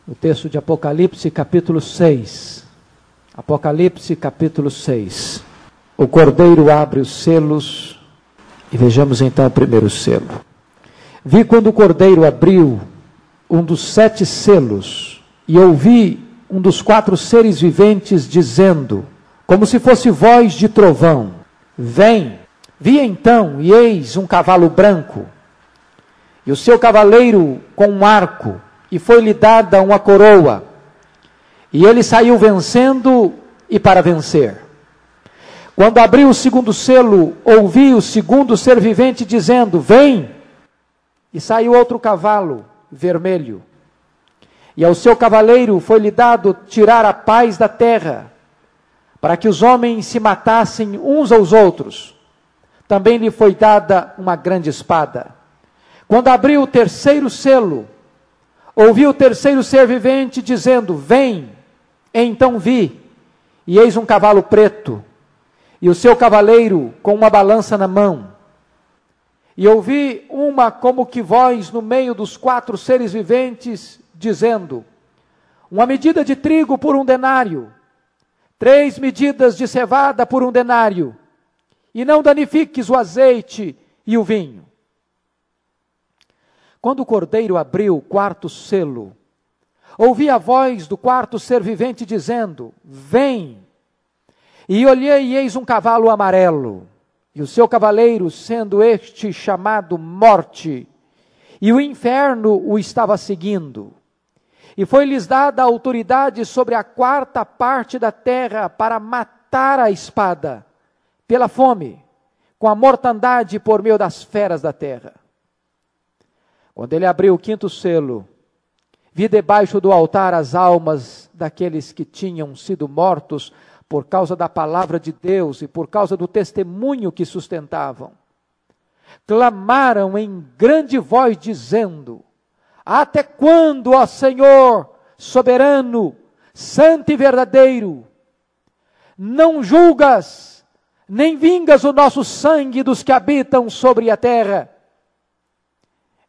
O texto de Apocalipse, capítulo 6. Apocalipse, capítulo 6. O Cordeiro abre os selos e vejamos então o primeiro selo. Vi quando o Cordeiro abriu um dos 7 selos e ouvi um dos 4 seres viventes dizendo, como se fosse voz de trovão, vem. Vi então, e eis um cavalo branco, e o seu cavaleiro com um arco, e foi-lhe dada uma coroa, e ele saiu vencendo e para vencer. Quando abriu o segundo selo, ouvi o segundo ser vivente dizendo, vem, e saiu outro cavalo vermelho, e ao seu cavaleiro foi-lhe dado tirar a paz da terra, para que os homens se matassem uns aos outros. Também lhe foi dada uma grande espada. Quando abriu o terceiro selo, ouvi o terceiro ser vivente dizendo, vem. Então vi, e eis um cavalo preto, e o seu cavaleiro com uma balança na mão. E ouvi uma como que voz no meio dos 4 seres viventes, dizendo, uma medida de trigo por 1 denário, 3 medidas de cevada por 1 denário, e não danifiques o azeite e o vinho. Quando o Cordeiro abriu o 4º selo, ouvi a voz do 4º ser vivente dizendo, vem. E olhei e eis um cavalo amarelo, e o seu cavaleiro sendo este chamado Morte, e o inferno o estava seguindo. E foi-lhes dada a autoridade sobre a 4ª parte da terra para matar a espada, pela fome, com a mortandade por meio das feras da terra. Quando ele abriu o 5º selo, vi debaixo do altar as almas daqueles que tinham sido mortos por causa da palavra de Deus e por causa do testemunho que sustentavam. Clamaram em grande voz dizendo, até quando, ó Senhor, soberano, santo e verdadeiro, não julgas, nem vingas o nosso sangue dos que habitam sobre a terra?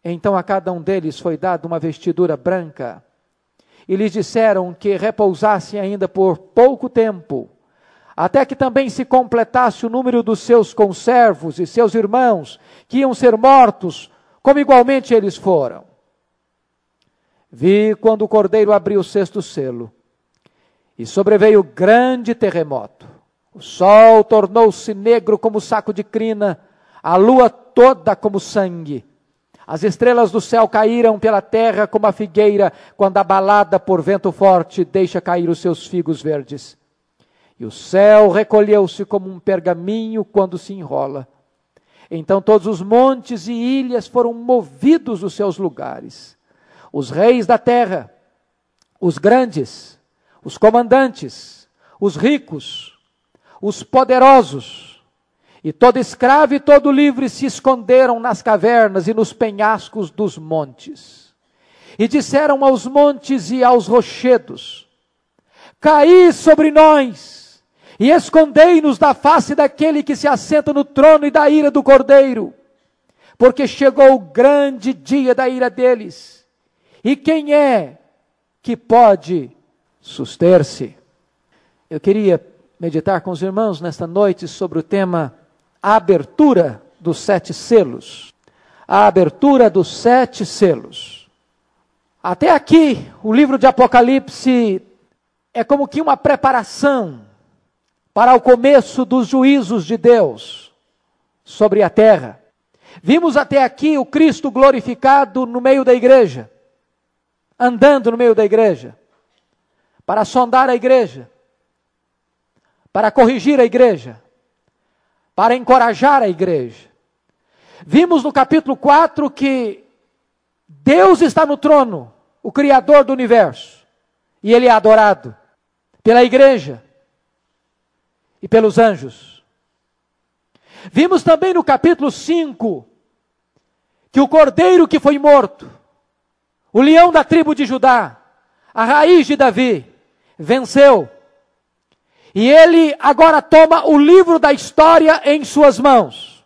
Então a cada um deles foi dada uma vestidura branca, e lhes disseram que repousassem ainda por pouco tempo, até que também se completasse o número dos seus conservos e seus irmãos, que iam ser mortos, como igualmente eles foram. Vi quando o Cordeiro abriu o 6º selo, e sobreveio grande terremoto. O sol tornou-se negro como saco de crina, a lua toda como sangue. As estrelas do céu caíram pela terra como a figueira, quando abalada por vento forte, deixa cair os seus figos verdes. E o céu recolheu-se como um pergaminho quando se enrola. Então todos os montes e ilhas foram movidos dos seus lugares. Os reis da terra, os grandes, os comandantes, os ricos, os poderosos, e todo escravo e todo livre se esconderam nas cavernas e nos penhascos dos montes. E disseram aos montes e aos rochedos, caí sobre nós, e escondei-nos da face daquele que se assenta no trono e da ira do Cordeiro, porque chegou o grande dia da ira deles. E quem é que pode suster-se? Eu queria meditar com os irmãos nesta noite sobre o tema a abertura dos 7 selos. A abertura dos 7 selos. Até aqui, o livro de Apocalipse é como que uma preparação para o começo dos juízos de Deus sobre a terra. Vimos até aqui o Cristo glorificado no meio da igreja, andando no meio da igreja, para sondar a igreja, para corrigir a igreja, para encorajar a igreja. Vimos no capítulo 4 que Deus está no trono, o Criador do universo, e Ele é adorado pela igreja e pelos anjos. Vimos também no capítulo 5 que o Cordeiro que foi morto, o leão da tribo de Judá, a raiz de Davi, venceu. E ele agora toma o livro da história em suas mãos.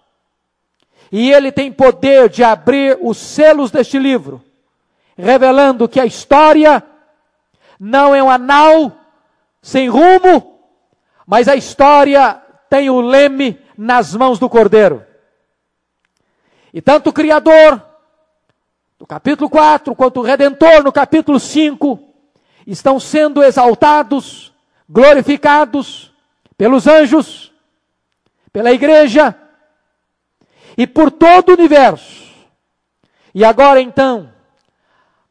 E ele tem poder de abrir os selos deste livro, revelando que a história não é uma nau sem rumo, mas a história tem o leme nas mãos do Cordeiro. E tanto o Criador, no capítulo 4, quanto o Redentor, no capítulo 5, estão sendo exaltados, glorificados pelos anjos, pela igreja e por todo o universo. E agora então,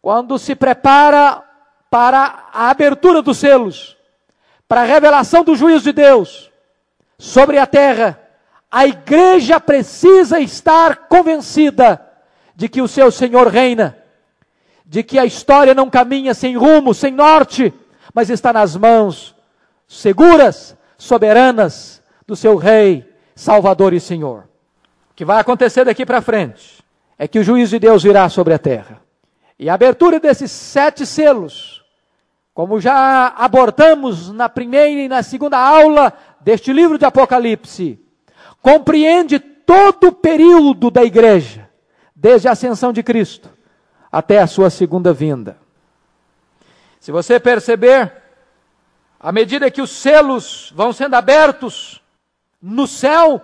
quando se prepara para a abertura dos selos, para a revelação do juízo de Deus sobre a terra, a igreja precisa estar convencida de que o seu Senhor reina, de que a história não caminha sem rumo, sem norte, mas está nas mãos seguras, soberanas do seu Rei, Salvador e Senhor. O que vai acontecer daqui para frente é que o juízo de Deus virá sobre a terra. E a abertura desses 7 selos, como já abordamos na primeira e na segunda aula deste livro de Apocalipse, compreende todo o período da igreja, desde a ascensão de Cristo até a sua segunda vinda. Se você perceber, à medida que os selos vão sendo abertos no céu,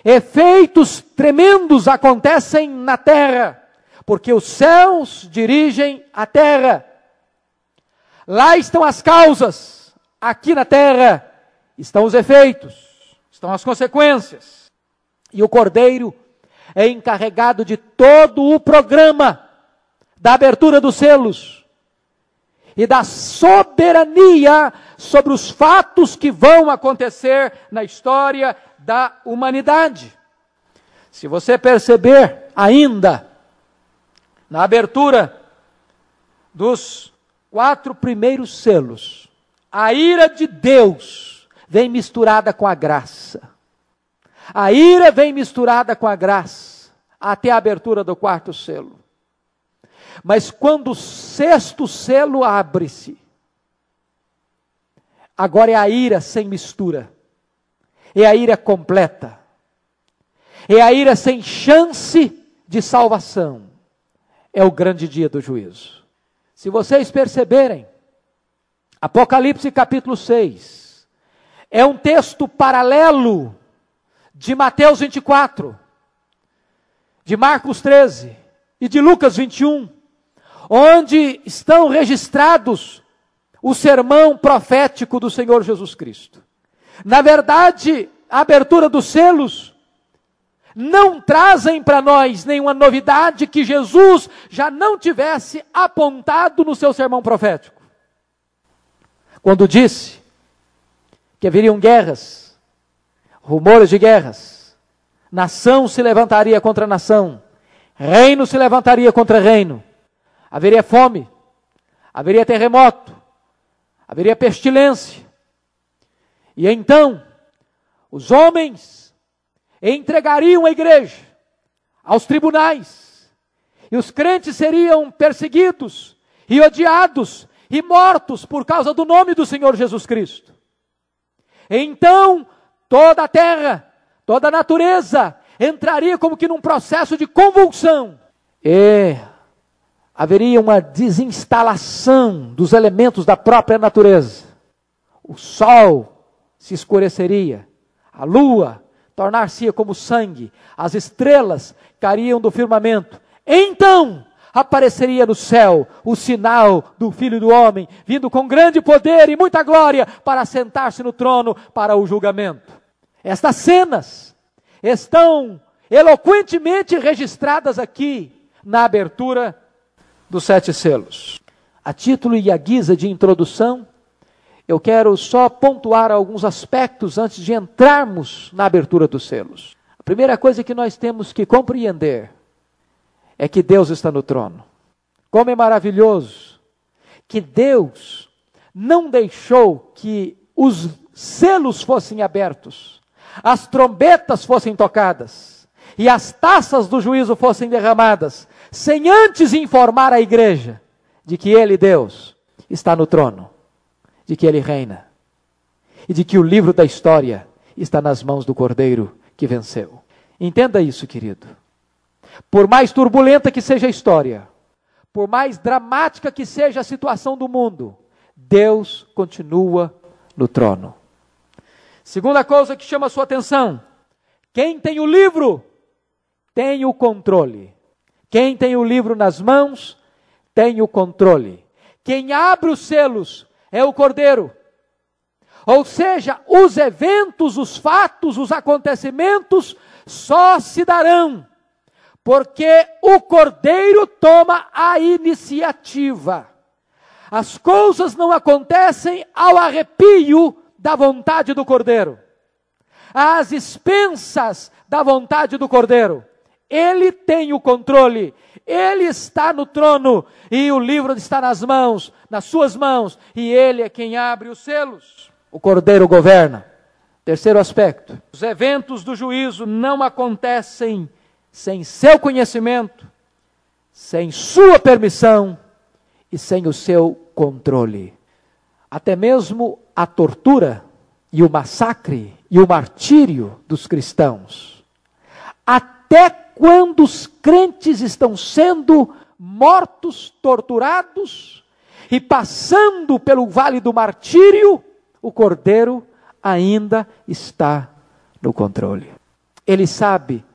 efeitos tremendos acontecem na terra, porque os céus dirigem a terra. Lá estão as causas, aqui na terra estão os efeitos, estão as consequências. E o Cordeiro é encarregado de todo o programa da abertura dos selos e da soberania sobre os fatos que vão acontecer na história da humanidade. Se você perceber ainda, na abertura dos 4 primeiros selos, a ira de Deus vem misturada com a graça. A ira vem misturada com a graça, até a abertura do 4º selo. Mas quando o 6º selo abre-se, agora é a ira sem mistura. É a ira completa. É a ira sem chance de salvação. É o grande dia do juízo. Se vocês perceberem, Apocalipse capítulo 6, é um texto paralelo de Mateus 24, de Marcos 13 e de Lucas 21, onde estão registrados o sermão profético do Senhor Jesus Cristo. Na verdade, a abertura dos selos não trazem para nós nenhuma novidade que Jesus já não tivesse apontado no seu sermão profético. Quando disse que haveriam guerras, rumores de guerras, nação se levantaria contra nação, reino se levantaria contra reino, haveria fome, haveria terremoto, haveria pestilência. E então, os homens entregariam a igreja aos tribunais, e os crentes seriam perseguidos e odiados e mortos por causa do nome do Senhor Jesus Cristo. Então, toda a terra, toda a natureza entraria como que num processo de convulsão, e haveria uma desinstalação dos elementos da própria natureza. O sol se escureceria, a lua tornar-se como sangue, as estrelas cairiam do firmamento. Então apareceria no céu o sinal do Filho do Homem, vindo com grande poder e muita glória para sentar-se no trono para o julgamento. Estas cenas estão eloquentemente registradas aqui na abertura dos 7 selos. A título e a guisa de introdução, eu quero só pontuar alguns aspectos antes de entrarmos na abertura dos selos. A primeira coisa que nós temos que compreender é que Deus está no trono. Como é maravilhoso que Deus não deixou que os selos fossem abertos, as trombetas fossem tocadas e as taças do juízo fossem derramadas, sem antes informar a igreja de que Ele, Deus, está no trono, de que Ele reina, e de que o livro da história está nas mãos do Cordeiro que venceu. Entenda isso, querido. Por mais turbulenta que seja a história, por mais dramática que seja a situação do mundo, Deus continua no trono. Segunda coisa que chama a sua atenção: quem tem o livro tem o controle. Quem tem o livro nas mãos tem o controle. Quem abre os selos é o Cordeiro. Ou seja, os eventos, os fatos, os acontecimentos só se darão porque o Cordeiro toma a iniciativa. As coisas não acontecem ao arrepio da vontade do Cordeiro, às expensas da vontade do Cordeiro. Ele tem o controle, ele está no trono e o livro está nas suas mãos, e ele é quem abre os selos. O Cordeiro governa. Terceiro aspecto: os eventos do juízo não acontecem sem seu conhecimento, sem sua permissão e sem o seu controle. Até mesmo a tortura e o massacre e o martírio dos cristãos, até quando os crentes estão sendo mortos, torturados e passando pelo vale do martírio, o Cordeiro ainda está no controle. Ele sabe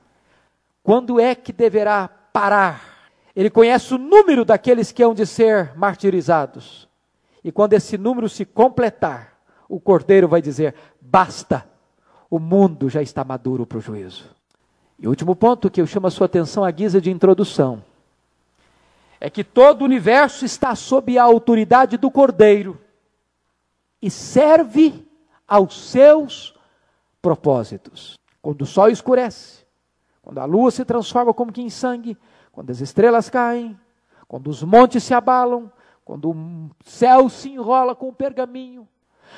quando é que deverá parar. Ele conhece o número daqueles que hão de ser martirizados. E quando esse número se completar, o Cordeiro vai dizer: basta, o mundo já está maduro para o juízo. E o último ponto que eu chamo a sua atenção à guisa de introdução é que todo o universo está sob a autoridade do Cordeiro e serve aos seus propósitos. Quando o sol escurece, quando a lua se transforma como que em sangue, quando as estrelas caem, quando os montes se abalam, quando o céu se enrola com o pergaminho,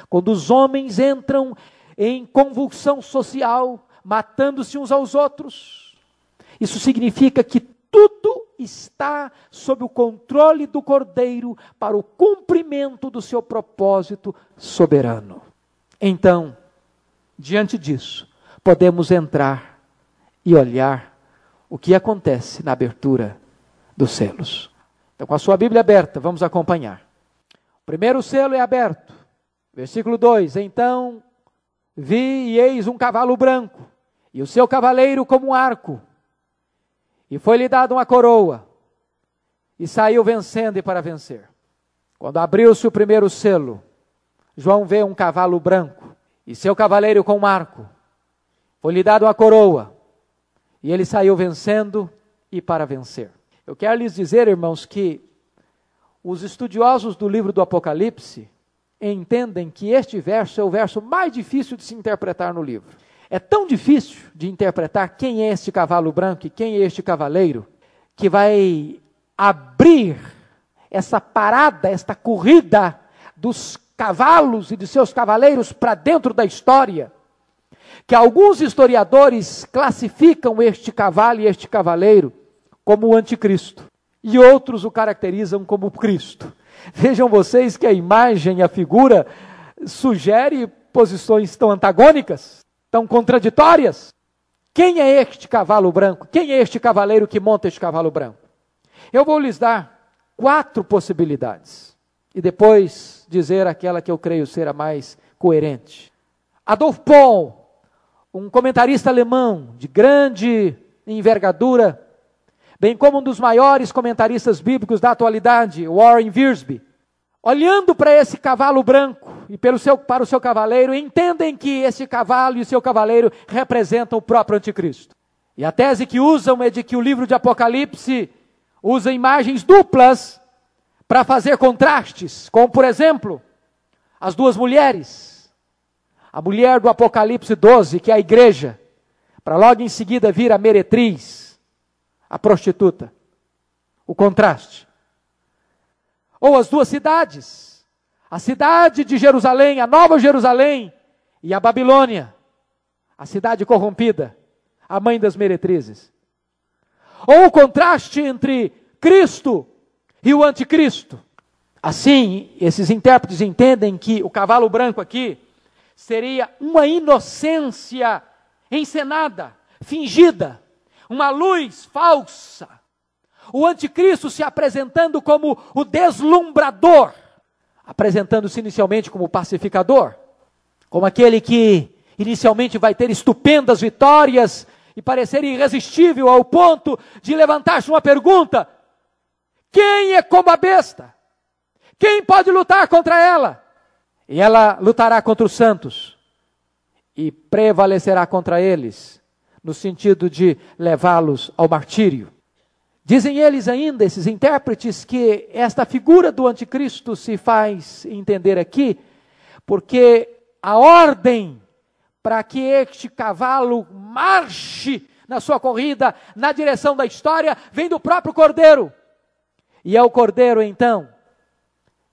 quando os homens entram em convulsão social, matando-se uns aos outros, isso significa que tudo está sob o controle do Cordeiro para o cumprimento do seu propósito soberano. Então, diante disso, podemos entrar e olhar o que acontece na abertura dos selos. Então, com a sua Bíblia aberta, vamos acompanhar. O primeiro selo é aberto. Versículo 2: Então vi e eis um cavalo branco, e o seu cavaleiro como um arco, e foi-lhe dada uma coroa, e saiu vencendo e para vencer. Quando abriu-se o primeiro selo, João vê um cavalo branco, e seu cavaleiro com um arco. Foi-lhe dada uma coroa, e ele saiu vencendo e para vencer. Eu quero lhes dizer, irmãos, que os estudiosos do livro do Apocalipse entendem que este verso é o verso mais difícil de se interpretar no livro. É tão difícil de interpretar quem é este cavalo branco e quem é este cavaleiro, que vai abrir essa parada, esta corrida dos cavalos e de seus cavaleiros para dentro da história, que alguns historiadores classificam este cavalo e este cavaleiro como o anticristo, e outros o caracterizam como Cristo. Vejam vocês que a imagem, a figura, sugere posições tão antagônicas, tão contraditórias. Quem é este cavalo branco? Quem é este cavaleiro que monta este cavalo branco? Eu vou lhes dar 4 possibilidades, e depois dizer aquela que eu creio ser a mais coerente. Adolf Paul, um comentarista alemão de grande envergadura, bem como um dos maiores comentaristas bíblicos da atualidade, Warren Wiersbe, olhando para esse cavalo branco e para o seu cavaleiro, entendem que esse cavalo e o seu cavaleiro representam o próprio anticristo. E a tese que usam é de que o livro de Apocalipse usa imagens duplas para fazer contrastes, como por exemplo, as duas mulheres. A mulher do Apocalipse 12, que é a igreja, para logo em seguida vir a meretriz, a prostituta. O contraste. Ou as duas cidades, a cidade de Jerusalém, a Nova Jerusalém, e a Babilônia, a cidade corrompida, a mãe das meretrizes. Ou o contraste entre Cristo e o anticristo. Assim, esses intérpretes entendem que o cavalo branco aqui seria uma inocência encenada, fingida, uma luz falsa. O anticristo se apresentando como o deslumbrador, apresentando-se inicialmente como pacificador, como aquele que inicialmente vai ter estupendas vitórias e parecer irresistível ao ponto de levantar-se uma pergunta: quem é como a besta? Quem pode lutar contra ela? E ela lutará contra os santos e prevalecerá contra eles, no sentido de levá-los ao martírio. Dizem eles ainda, esses intérpretes, que esta figura do anticristo se faz entender aqui, porque a ordem para que este cavalo marche na sua corrida, na direção da história, vem do próprio Cordeiro. E é o Cordeiro, então,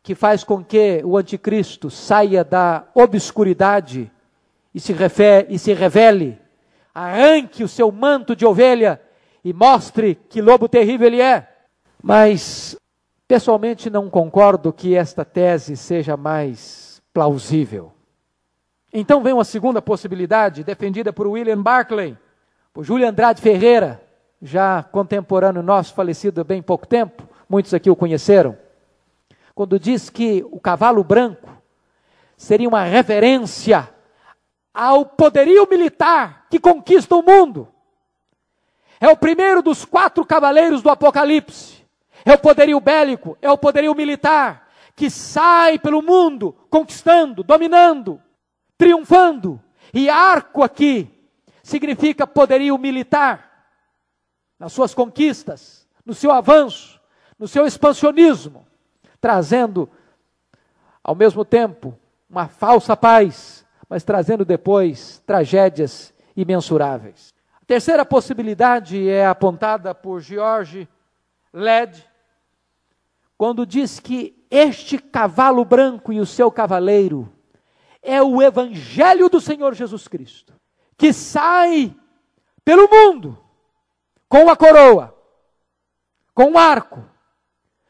que faz com que o anticristo saia da obscuridade e se revele, arranque o seu manto de ovelha e mostre que lobo terrível ele é. Mas, pessoalmente, não concordo que esta tese seja mais plausível. Então vem uma segunda possibilidade, defendida por William Barclay, por Júlio Andrade Ferreira, já contemporâneo nosso, falecido há bem pouco tempo, muitos aqui o conheceram, quando diz que o cavalo branco seria uma referência ao poderio militar que conquista o mundo. É o primeiro dos 4 cavaleiros do Apocalipse. É o poderio bélico, é o poderio militar, que sai pelo mundo, conquistando, dominando, triunfando. E arco aqui significa poderio militar, nas suas conquistas, no seu avanço, no seu expansionismo, trazendo, ao mesmo tempo, uma falsa paz, mas trazendo depois tragédias imensuráveis. A terceira possibilidade é apontada por George Led, quando diz que este cavalo branco e o seu cavaleiro é o Evangelho do Senhor Jesus Cristo, que sai pelo mundo com a coroa, com o arco,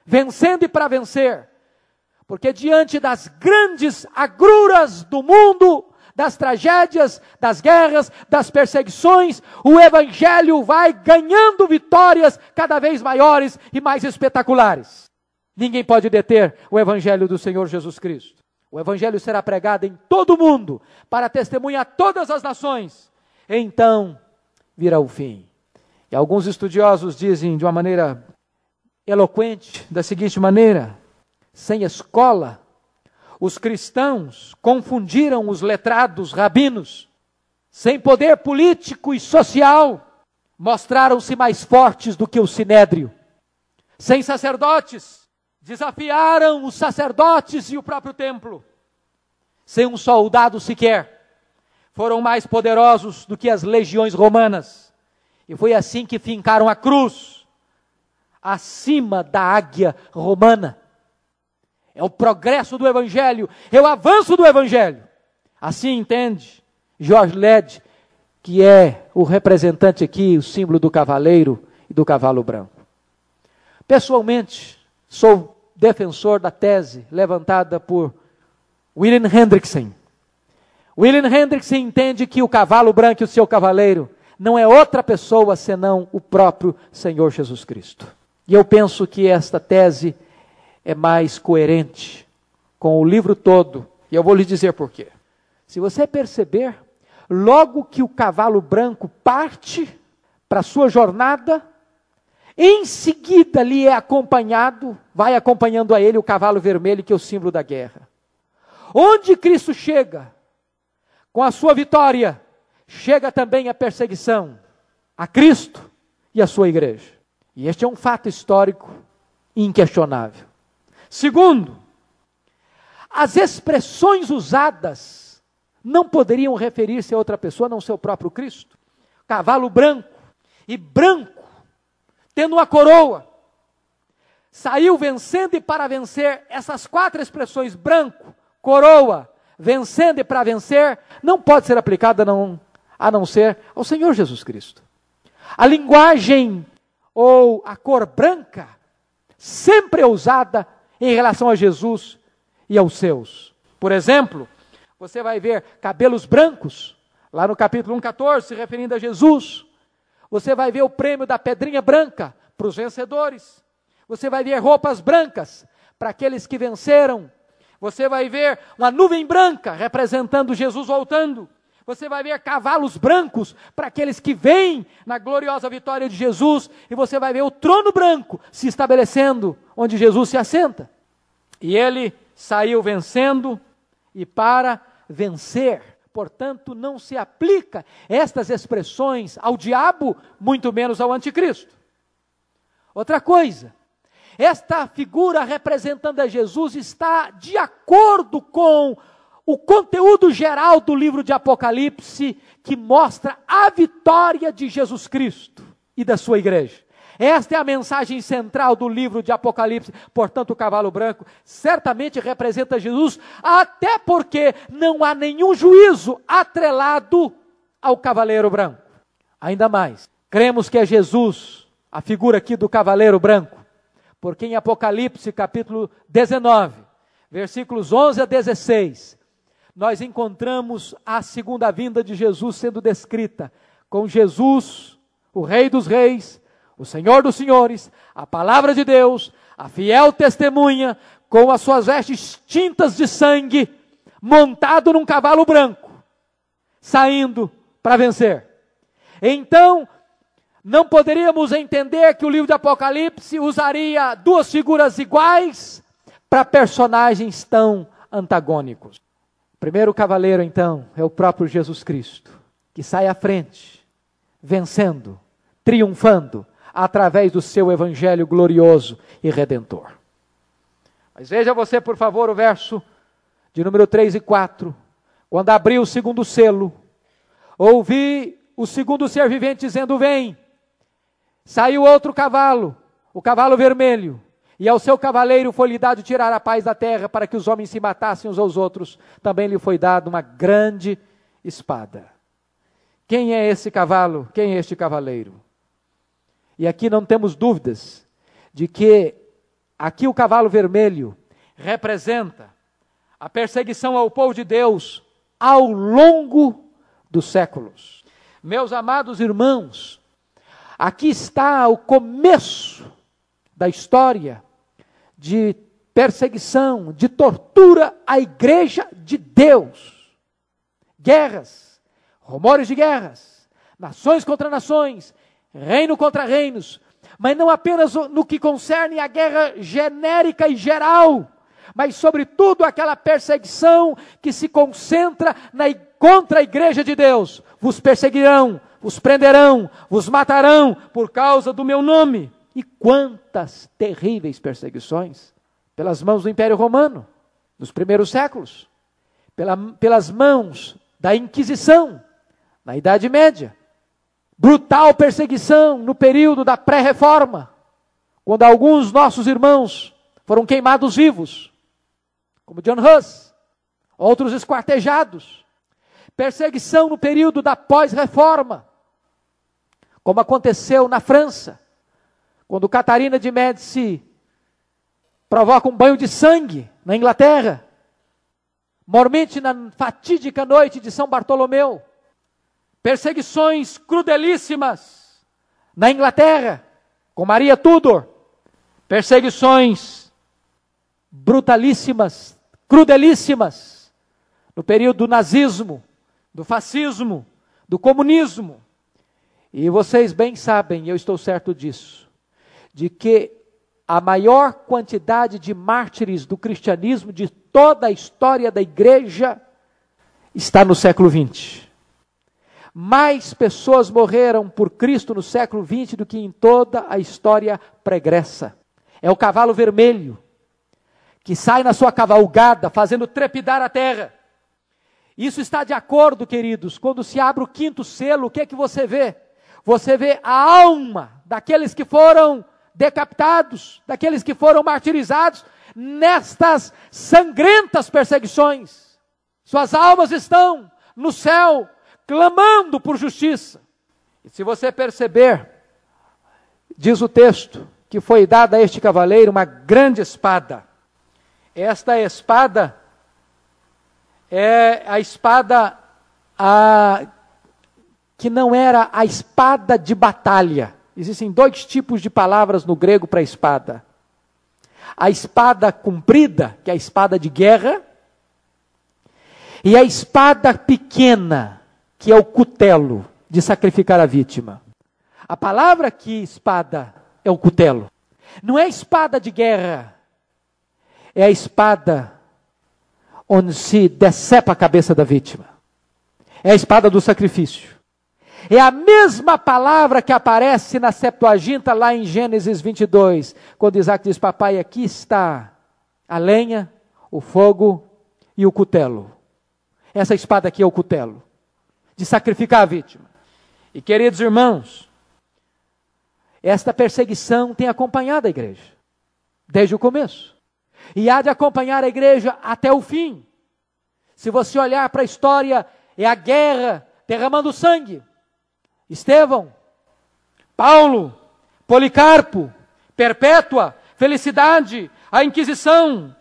vencendo e para vencer, porque diante das grandes agruras do mundo, das tragédias, das guerras, das perseguições, o Evangelho vai ganhando vitórias cada vez maiores e mais espetaculares. Ninguém pode deter o Evangelho do Senhor Jesus Cristo. O Evangelho será pregado em todo o mundo, para testemunhar a todas as nações. Então virá o fim. E alguns estudiosos dizem de uma maneira eloquente, da seguinte maneira: sem escola, os cristãos confundiram os letrados rabinos. Sem poder político e social, mostraram-se mais fortes do que o sinédrio. Sem sacerdotes, desafiaram os sacerdotes e o próprio templo. Sem um soldado sequer, foram mais poderosos do que as legiões romanas. E foi assim que fincaram a cruz, acima da águia romana. É o progresso do Evangelho, é o avanço do Evangelho. Assim entende George Led, que é o representante aqui, o símbolo do cavaleiro e do cavalo branco. Pessoalmente, sou defensor da tese levantada por William Hendrickson. William Hendrickson entende que o cavalo branco e o seu cavaleiro não é outra pessoa senão o próprio Senhor Jesus Cristo. E eu penso que esta tese é mais coerente com o livro todo, e eu vou lhe dizer por quê. Se você perceber, logo que o cavalo branco parte para a sua jornada, em seguida lhe é acompanhado, vai acompanhando a ele o cavalo vermelho, que é o símbolo da guerra. Onde Cristo chega, com a sua vitória, chega também a perseguição a Cristo e a sua igreja. E este é um fato histórico inquestionável. Segundo, as expressões usadas não poderiam referir-se a outra pessoa, não ser o próprio Cristo. Cavalo branco, e branco, tendo uma coroa, saiu vencendo e para vencer. Essas 4 expressões, branco, coroa, vencendo e para vencer, não pode ser aplicada a não ser ao Senhor Jesus Cristo. A linguagem ou a cor branca sempre é usada em relação a Jesus e aos seus. Por exemplo, você vai ver cabelos brancos, lá no capítulo 1:14, se referindo a Jesus. Você vai ver o prêmio da pedrinha branca para os vencedores. Você vai ver roupas brancas para aqueles que venceram Você vai ver uma nuvem branca representando Jesus voltando. Você vai ver cavalos brancos para aqueles que vêm na gloriosa vitória de Jesus. E você vai ver o trono branco se estabelecendo onde Jesus se assenta. E ele saiu vencendo e para vencer. Portanto, não se aplica estas expressões ao diabo, muito menos ao anticristo. Outra coisa, esta figura representando a Jesus está de acordo com o conteúdo geral do livro de Apocalipse, que mostra a vitória de Jesus Cristo e da sua igreja. Esta é a mensagem central do livro de Apocalipse. Portanto, o cavalo branco certamente representa Jesus, até porque não há nenhum juízo atrelado ao cavaleiro branco. Ainda mais, cremos que é Jesus, a figura aqui do cavaleiro branco, porque em Apocalipse capítulo 19, versículos 11 a 16, nós encontramos a segunda vinda de Jesus sendo descrita, com Jesus, o Rei dos Reis, o Senhor dos Senhores, a palavra de Deus, a fiel testemunha, com as suas vestes tintas de sangue, montado num cavalo branco, saindo para vencer. Então, não poderíamos entender que o livro de Apocalipse usaria duas figuras iguais para personagens tão antagônicos. O primeiro cavaleiro, então, é o próprio Jesus Cristo, que sai à frente, vencendo, triunfando, através do seu evangelho glorioso e redentor. Mas veja você, por favor, o verso de número 3 e 4. Quando abriu o segundo selo, ouvi o segundo ser vivente dizendo: vem. Saiu outro cavalo, o cavalo vermelho, e ao seu cavaleiro foi-lhe dado tirar a paz da terra, para que os homens se matassem uns aos outros. Também lhe foi dado uma grande espada. Quem é esse cavalo? Quem é este cavaleiro? E aqui não temos dúvidas de que aqui o cavalo vermelho representa a perseguição ao povo de Deus ao longo dos séculos. Meus amados irmãos, aqui está o começo da história de perseguição, de tortura à igreja de Deus. Guerras, rumores de guerras, nações contra nações, reino contra reinos, mas não apenas no que concerne a guerra genérica e geral, mas sobretudo aquela perseguição que se concentra contra a igreja de Deus. Vos perseguirão, vos prenderão, vos matarão por causa do meu nome. E quantas terríveis perseguições pelas mãos do Império Romano, nos primeiros séculos, pelas mãos da Inquisição, na Idade Média. Brutal perseguição no período da pré-reforma, quando alguns nossos irmãos foram queimados vivos, como John Hus, outros esquartejados. Perseguição no período da pós-reforma, como aconteceu na França, quando Catarina de Médici provoca um banho de sangue na Inglaterra, mormente na fatídica noite de São Bartolomeu. Perseguições crudelíssimas na Inglaterra, com Maria Tudor. Perseguições brutalíssimas, crudelíssimas, no período do nazismo, do fascismo, do comunismo. E vocês bem sabem, eu estou certo disso, de que a maior quantidade de mártires do cristianismo, de toda a história da igreja, está no século XX. Mais pessoas morreram por Cristo no século XX do que em toda a história pregressa. É o cavalo vermelho, que sai na sua cavalgada, fazendo trepidar a terra. Isso está de acordo, queridos, quando se abre o quinto selo, o que é que você vê? Você vê a alma daqueles que foram decapitados, daqueles que foram martirizados, nestas sangrentas perseguições. Suas almas estão no céu, clamando por justiça. E se você perceber, diz o texto, que foi dada a este cavaleiro uma grande espada. Esta espada é a espada que não era a espada de batalha. Existem dois tipos de palavras no grego para espada. a espada comprida, que é a espada de guerra, e a espada pequena, que é o cutelo de sacrificar a vítima. A palavra aqui, espada, é o cutelo. Não é espada de guerra, é a espada onde se decepa a cabeça da vítima. É a espada do sacrifício. É a mesma palavra que aparece na Septuaginta lá em Gênesis 22, quando Isaac diz: papai, aqui está a lenha, o fogo e o cutelo. Essa espada aqui é o cutelo, de sacrificar a vítima. E queridos irmãos, esta perseguição tem acompanhado a igreja, desde o começo. E há de acompanhar a igreja até o fim. Se você olhar para a história, é a guerra derramando sangue. Estevão, Paulo, Policarpo, Perpétua, Felicidade, a Inquisição,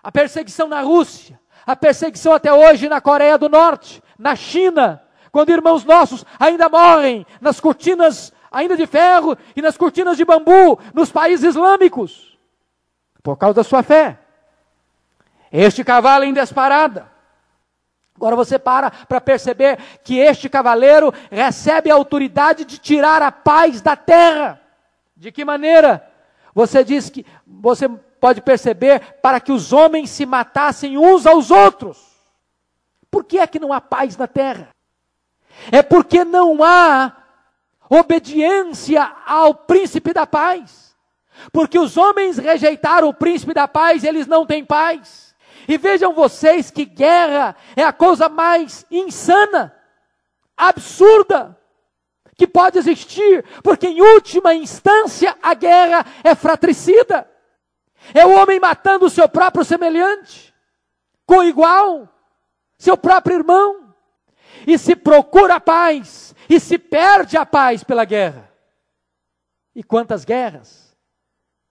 a perseguição na Rússia, a perseguição até hoje na Coreia do Norte, na China, quando irmãos nossos ainda morrem nas cortinas ainda de ferro e nas cortinas de bambu, nos países islâmicos, por causa da sua fé. Este cavalo em disparada. Agora você para perceber que este cavaleiro recebe a autoridade de tirar a paz da terra. De que maneira? Você diz que, você pode perceber, para que os homens se matassem uns aos outros. Por que é que não há paz na terra? É porque não há obediência ao príncipe da paz. Porque os homens rejeitaram o príncipe da paz, eles não têm paz. E vejam vocês que guerra é a coisa mais insana, absurda, que pode existir. Porque em última instância a guerra é fratricida. É o homem matando o seu próprio semelhante, com igual, seu próprio irmão. E se procura a paz, e se perde a paz pela guerra. E quantas guerras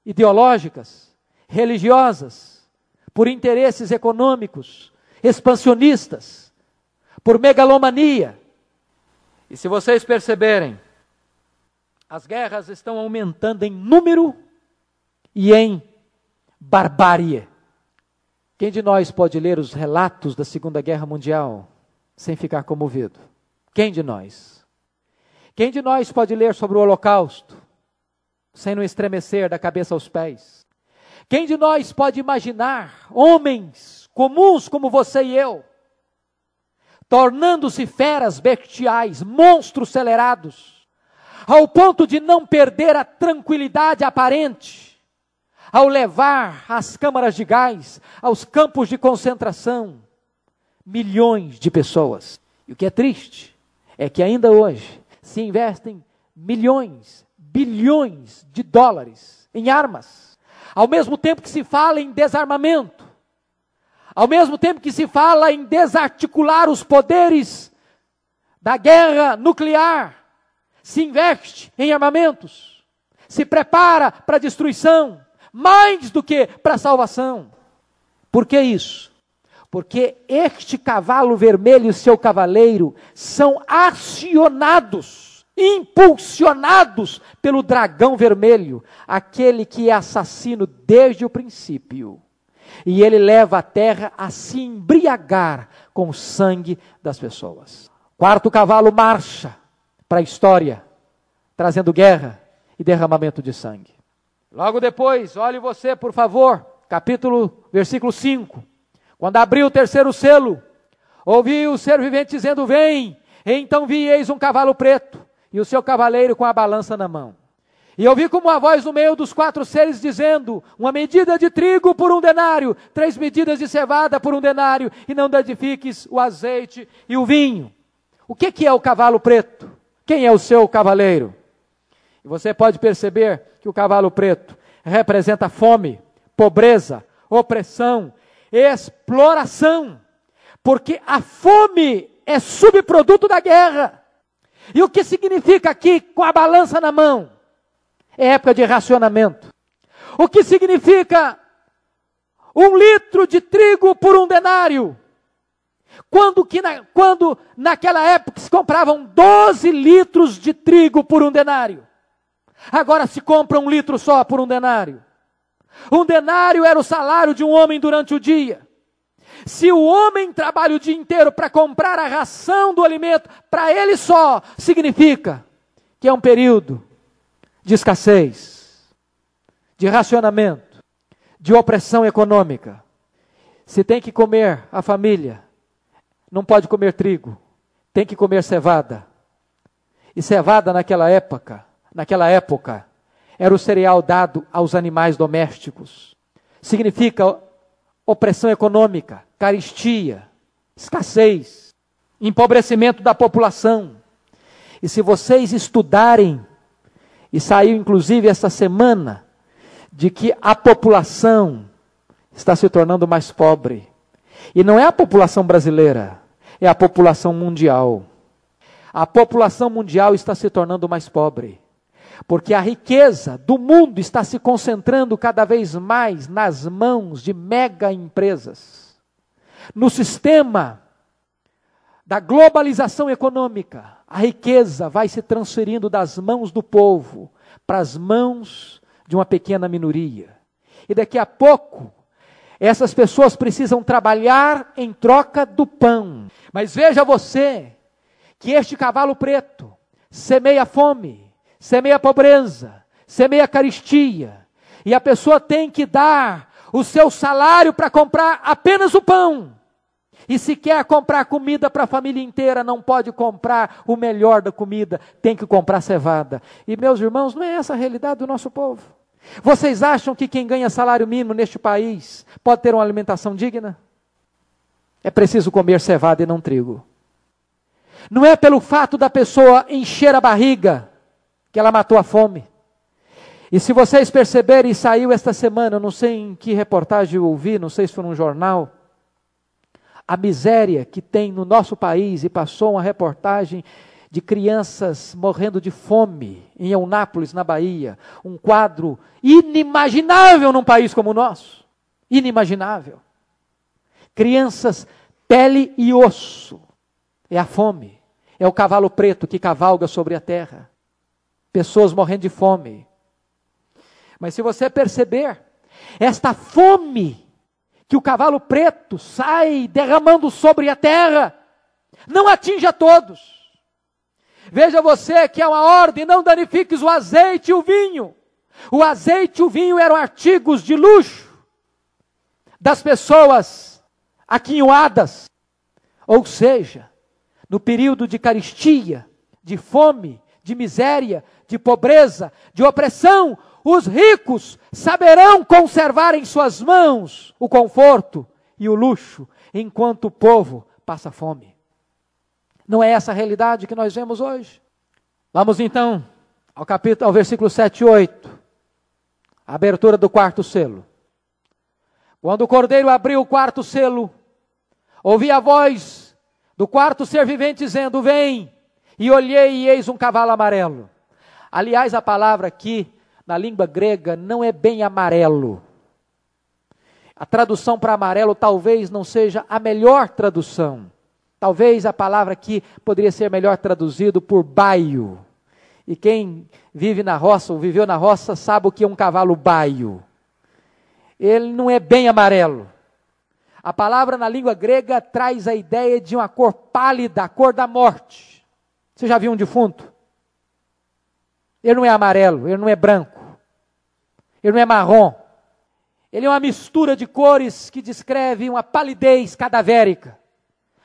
ideológicas, religiosas, por interesses econômicos, expansionistas, por megalomania. E se vocês perceberem, as guerras estão aumentando em número e em barbárie. Quem de nós pode ler os relatos da Segunda Guerra Mundial sem ficar comovido? Quem de nós? Quem de nós pode ler sobre o Holocausto sem não estremecer da cabeça aos pés? Quem de nós pode imaginar homens comuns como você e eu, tornando-se feras bestiais, monstros acelerados, ao ponto de não perder a tranquilidade aparente, ao levar às câmaras de gás, aos campos de concentração, milhões de pessoas? E o que é triste é que ainda hoje se investem milhões, bilhões de dólares em armas, ao mesmo tempo que se fala em desarmamento, ao mesmo tempo que se fala em desarticular os poderes da guerra nuclear, se investe em armamentos, se prepara para a destruição, mais do que para a salvação. Por que isso? Porque este cavalo vermelho e seu cavaleiro são acionados, impulsionados pelo dragão vermelho, aquele que é assassino desde o princípio. E ele leva a terra a se embriagar com o sangue das pessoas. Quarto cavalo marcha para a história, trazendo guerra e derramamento de sangue. Logo depois, olhe você, por favor, versículo 5. Quando abriu o terceiro selo, ouvi o ser vivente dizendo: vem. E então vi, eis um cavalo preto, e o seu cavaleiro com a balança na mão. E ouvi como uma voz no meio dos 4 seres dizendo: uma medida de trigo por 1 denário, 3 medidas de cevada por 1 denário, e não danifiques o azeite e o vinho. O que é o cavalo preto? Quem é o seu cavaleiro? E você pode perceber que o cavalo preto representa fome, pobreza, opressão, exploração, porque a fome é subproduto da guerra. E o que significa aqui com a balança na mão? É época de racionamento. O que significa 1 litro de trigo por 1 denário? Quando naquela época se compravam 12 litros de trigo por 1 denário. Agora se compra 1 litro só por 1 denário. Um denário era o salário de um homem durante o dia. Se o homem trabalha o dia inteiro para comprar a ração do alimento, para ele só, significa que é um período de escassez, de racionamento, de opressão econômica. Se tem que comer a família, não pode comer trigo, tem que comer cevada. E cevada naquela época, era o cereal dado aos animais domésticos. Significa opressão econômica, carestia, escassez, empobrecimento da população. E se vocês estudarem, e saiu inclusive essa semana, de que a população está se tornando mais pobre. E não é a população brasileira, é a população mundial. A população mundial está se tornando mais pobre, porque a riqueza do mundo está se concentrando cada vez mais nas mãos de mega empresas. No sistema da globalização econômica, a riqueza vai se transferindo das mãos do povo para as mãos de uma pequena minoria. E daqui a pouco, essas pessoas precisam trabalhar em troca do pão. Mas veja você, que este cavalo preto semeia fome, semeia pobreza, semeia carestia, e a pessoa tem que dar o seu salário para comprar apenas o pão. E se quer comprar comida para a família inteira, não pode comprar o melhor da comida, tem que comprar cevada. E meus irmãos, não é essa a realidade do nosso povo? Vocês acham que quem ganha salário mínimo neste país pode ter uma alimentação digna? É preciso comer cevada e não trigo. Não é pelo fato da pessoa encher a barriga que ela matou a fome. E se vocês perceberem, saiu esta semana, eu não sei em que reportagem eu ouvi, não sei se foi num jornal, a miséria que tem no nosso país, e passou uma reportagem de crianças morrendo de fome em Eunápolis, na Bahia. Um quadro inimaginável num país como o nosso. Inimaginável. Crianças, pele e osso. É a fome. É o cavalo preto que cavalga sobre a terra. Pessoas morrendo de fome. Mas se você perceber, esta fome que o cavalo preto sai derramando sobre a terra, não atinge a todos. Veja você que há uma ordem, não danifiques o azeite e o vinho. O azeite e o vinho eram artigos de luxo das pessoas aquinhoadas. Ou seja, no período de carestia, de fome, de miséria, de pobreza, de opressão, os ricos saberão conservar em suas mãos o conforto e o luxo, enquanto o povo passa fome. Não é essa a realidade que nós vemos hoje? Vamos então ao versículo 7 e 8. A abertura do quarto selo. Quando o cordeiro abriu o quarto selo, ouvi a voz do quarto ser vivente dizendo: vem. E olhei e eis um cavalo amarelo. Aliás, a palavra aqui, na língua grega, não é bem amarelo. A tradução para amarelo talvez não seja a melhor tradução. Talvez a palavra aqui poderia ser melhor traduzido por baio. E quem vive na roça ou viveu na roça sabe o que é um cavalo baio. Ele não é bem amarelo. A palavra na língua grega traz a ideia de uma cor pálida, a cor da morte. Você já viu um defunto? Ele não é amarelo, ele não é branco, ele não é marrom. Ele é uma mistura de cores que descreve uma palidez cadavérica.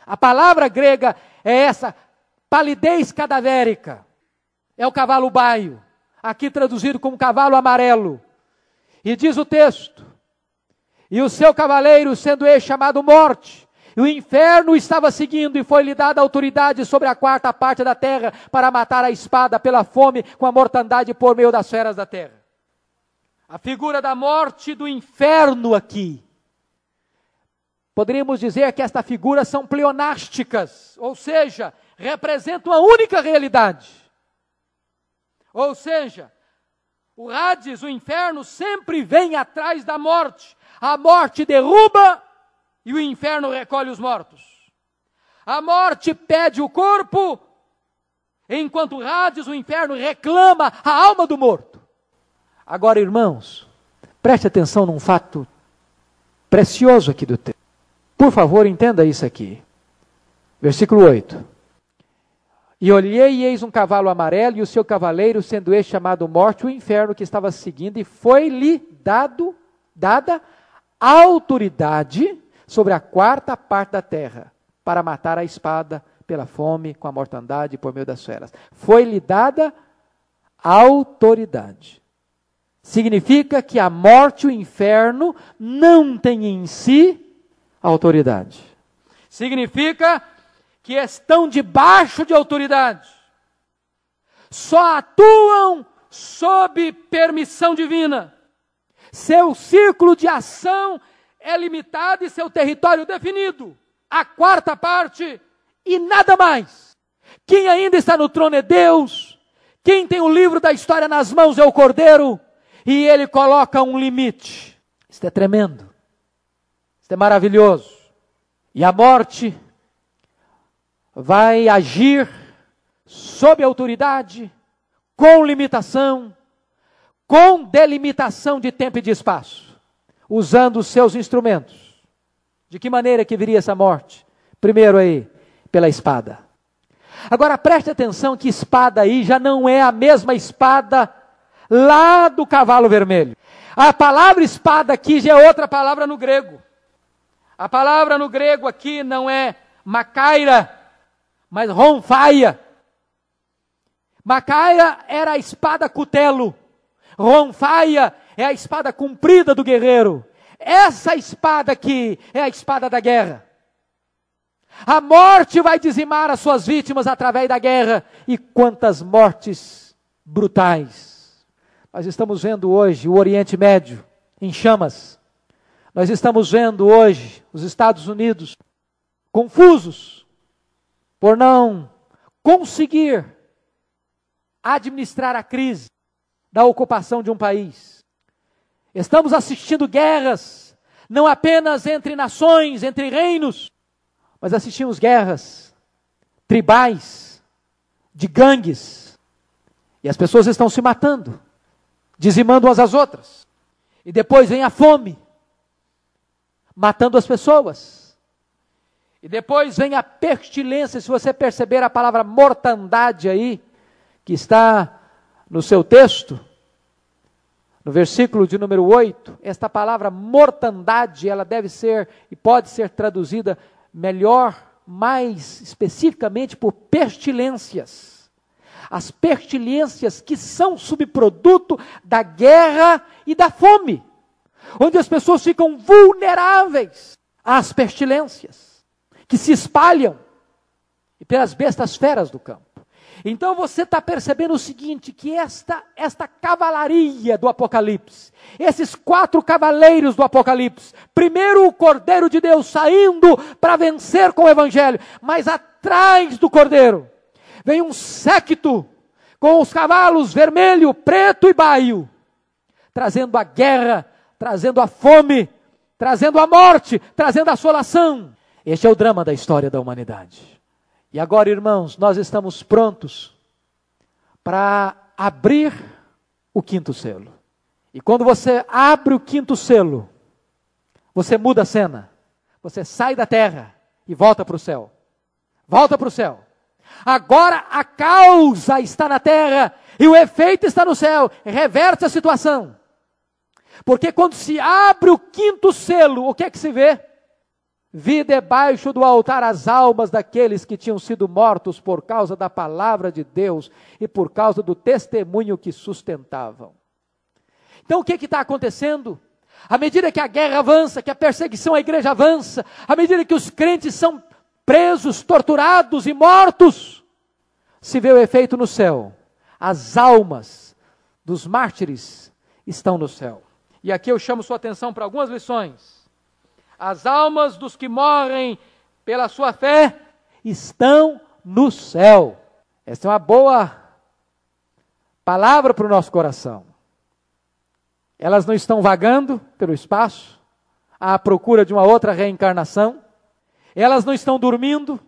A palavra grega é essa, palidez cadavérica. É o cavalo baio, aqui traduzido como cavalo amarelo. E diz o texto: e o seu cavaleiro, sendo ele chamado Morte, e o inferno estava seguindo, e foi-lhe dada autoridade sobre a quarta parte da terra, para matar a espada pela fome, com a mortandade por meio das feras da terra. A figura da morte e do inferno aqui. Poderíamos dizer que estas figuras são pleonásticas, ou seja, representam a única realidade. Ou seja, o Hades, o inferno, sempre vem atrás da morte. A morte derruba e o inferno recolhe os mortos. A morte pede o corpo, enquanto o Hades, o inferno, reclama a alma do morto. Agora, irmãos, Preste atenção num fato precioso aqui do texto. Por favor, entenda isso aqui. Versículo 8. E olhei e eis um cavalo amarelo, e o seu cavaleiro, sendo este chamado Morte, o inferno que estava seguindo, e foi-lhe dada autoridade sobre a quarta parte da terra, para matar a espada, pela fome, com a mortandade e por meio das feras. Foi-lhe dada autoridade. Significa que a morte e o inferno não têm em si autoridade. Significa que estão debaixo de autoridade. Só atuam sob permissão divina. Seu círculo de ação é limitado e seu território definido. A quarta parte e nada mais. Quem ainda está no trono é Deus. Quem tem o livro da história nas mãos é o Cordeiro. E ele coloca um limite. Isso é tremendo. Isso é maravilhoso. E a morte vai agir sob autoridade, com limitação, com delimitação de tempo e de espaço, usando os seus instrumentos. De que maneira que viria essa morte? Primeiro aí, pela espada. Agora preste atenção que espada aí já não é a mesma espada lá do cavalo vermelho. A palavra espada aqui já é outra palavra no grego. A palavra no grego aqui não é macaira, mas ronfaia. Macaira era a espada cutelo. Ronfaia é a espada comprida do guerreiro. Essa espada aqui é a espada da guerra. A morte vai dizimar as suas vítimas através da guerra. E quantas mortes brutais. Nós estamos vendo hoje o Oriente Médio em chamas. Nós estamos vendo hoje os Estados Unidos confusos por não conseguir administrar a crise da ocupação de um país. Estamos assistindo guerras, não apenas entre nações, entre reinos, mas assistimos guerras tribais, de gangues, e as pessoas estão se matando, dizimando umas às outras. E depois vem a fome, matando as pessoas. E depois vem a pestilência, se você perceber a palavra mortandade aí, que está no seu texto, no versículo de número 8, esta palavra mortandade, ela deve ser e pode ser traduzida melhor, mais especificamente por pestilências. As pestilências que são subproduto da guerra e da fome, onde as pessoas ficam vulneráveis às pestilências, que se espalham e pelas bestas feras do campo. Então você está percebendo o seguinte, que esta cavalaria do Apocalipse, esses 4 cavaleiros do Apocalipse, primeiro o Cordeiro de Deus saindo para vencer com o Evangelho, mas atrás do Cordeiro vem um séquito com os cavalos vermelho, preto e baio, trazendo a guerra, trazendo a fome, trazendo a morte, trazendo a assolação. Este é o drama da história da humanidade. E agora, irmãos, nós estamos prontos para abrir o 5º selo. E quando você abre o 5º selo, você muda a cena. Você sai da terra e volta para o céu. Volta para o céu. Agora a causa está na terra e o efeito está no céu. Reverte a situação. Porque quando se abre o 5º selo, o que é que se vê? Vi debaixo do altar as almas daqueles que tinham sido mortos por causa da palavra de Deus e por causa do testemunho que sustentavam. Então o que está acontecendo? À medida que a guerra avança, que a perseguição à igreja avança, à medida que os crentes são presos, torturados e mortos, se vê o efeito no céu. As almas dos mártires estão no céu. E aqui eu chamo sua atenção para algumas lições. As almas dos que morrem pela sua fé estão no céu. Essa é uma boa palavra para o nosso coração. Elas não estão vagando pelo espaço, à procura de uma outra reencarnação. Elas não estão dormindo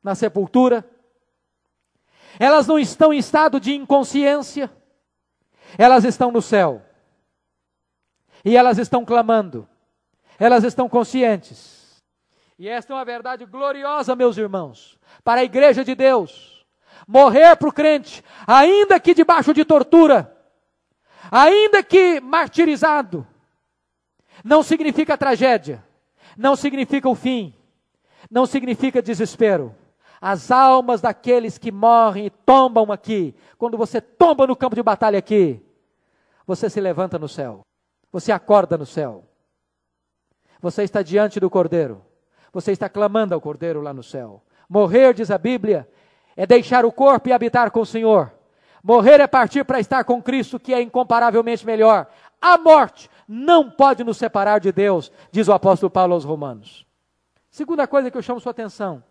na sepultura. Elas não estão em estado de inconsciência. Elas estão no céu. E elas estão clamando. Elas estão conscientes. E esta é uma verdade gloriosa, meus irmãos, para a igreja de Deus. Morrer para o crente, ainda que debaixo de tortura, ainda que martirizado, não significa tragédia, não significa o fim, não significa desespero. As almas daqueles que morrem e tombam aqui, quando você tomba no campo de batalha aqui, você se levanta no céu, você acorda no céu, você está diante do Cordeiro, você está clamando ao Cordeiro lá no céu. Morrer, diz a Bíblia, é deixar o corpo e habitar com o Senhor. Morrer é partir para estar com Cristo, que é incomparavelmente melhor. A morte não pode nos separar de Deus, diz o apóstolo Paulo aos Romanos. Segunda coisa que eu chamo sua atenção.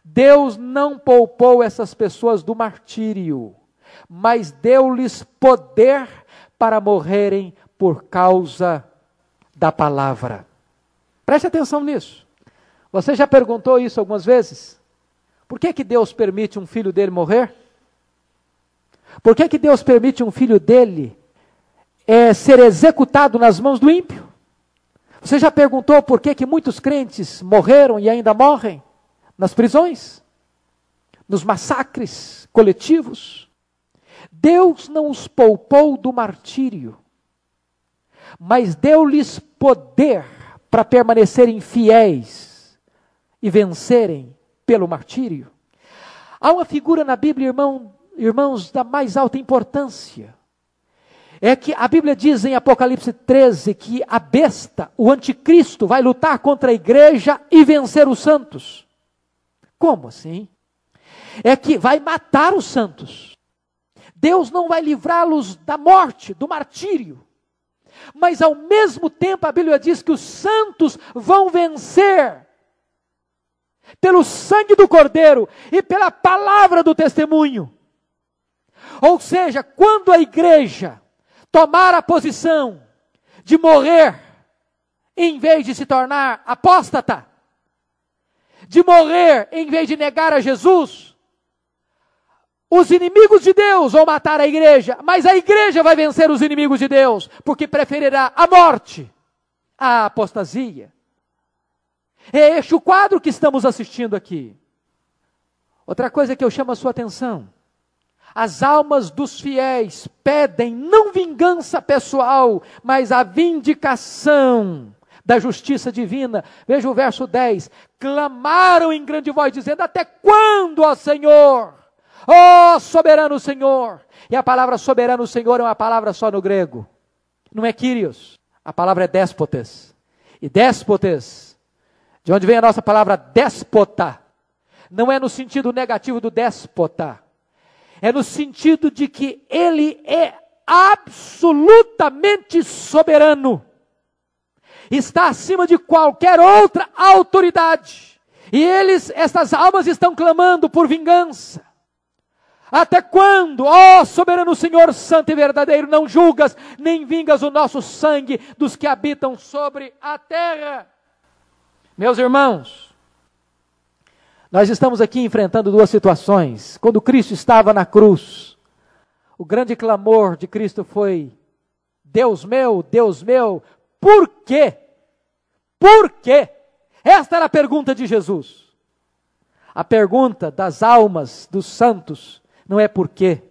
Deus não poupou essas pessoas do martírio, mas deu-lhes poder para morrerem por causa da palavra. Preste atenção nisso. Você já perguntou isso algumas vezes? Por que Deus permite um filho dele morrer? Por que Deus permite um filho dele ser executado nas mãos do ímpio? Você já perguntou por que muitos crentes morreram e ainda morrem? Nas prisões? Nos massacres coletivos? Deus não os poupou do martírio, mas deu-lhes poder para permanecerem fiéis e vencerem pelo martírio. Há uma figura na Bíblia, irmãos, da mais alta importância. É que a Bíblia diz em Apocalipse 13 que a besta, o anticristo, vai lutar contra a igreja e vencer os santos. Como assim? É que vai matar os santos. Deus não vai livrá-los da morte, do martírio. Mas ao mesmo tempo a Bíblia diz que os santos vão vencer pelo sangue do Cordeiro e pela palavra do testemunho. Ou seja, quando a igreja tomar a posição de morrer, em vez de se tornar apóstata, de morrer em vez de negar a Jesus, os inimigos de Deus vão matar a igreja, mas a igreja vai vencer os inimigos de Deus, porque preferirá a morte à apostasia. É este o quadro que estamos assistindo aqui. Outra coisa que eu chamo a sua atenção: as almas dos fiéis pedem não vingança pessoal, mas a vindicação da justiça divina. Veja o verso 10. Clamaram em grande voz, dizendo: até quando, ó Senhor? Ó soberano Senhor. E a palavra soberano Senhor é uma palavra só no grego. Não é Kyrios. A palavra é déspotes. E déspotes, de onde vem a nossa palavra déspota, não é no sentido negativo do déspota. É no sentido de que ele é absolutamente soberano. Está acima de qualquer outra autoridade. E estas almas estão clamando por vingança. Até quando, ó soberano Senhor santo e verdadeiro, não julgas nem vingas o nosso sangue dos que habitam sobre a terra? Meus irmãos, nós estamos aqui enfrentando duas situações. Quando Cristo estava na cruz, o grande clamor de Cristo foi: Deus meu, por quê? Por quê? Esta era a pergunta de Jesus. A pergunta das almas dos santos não é por quê,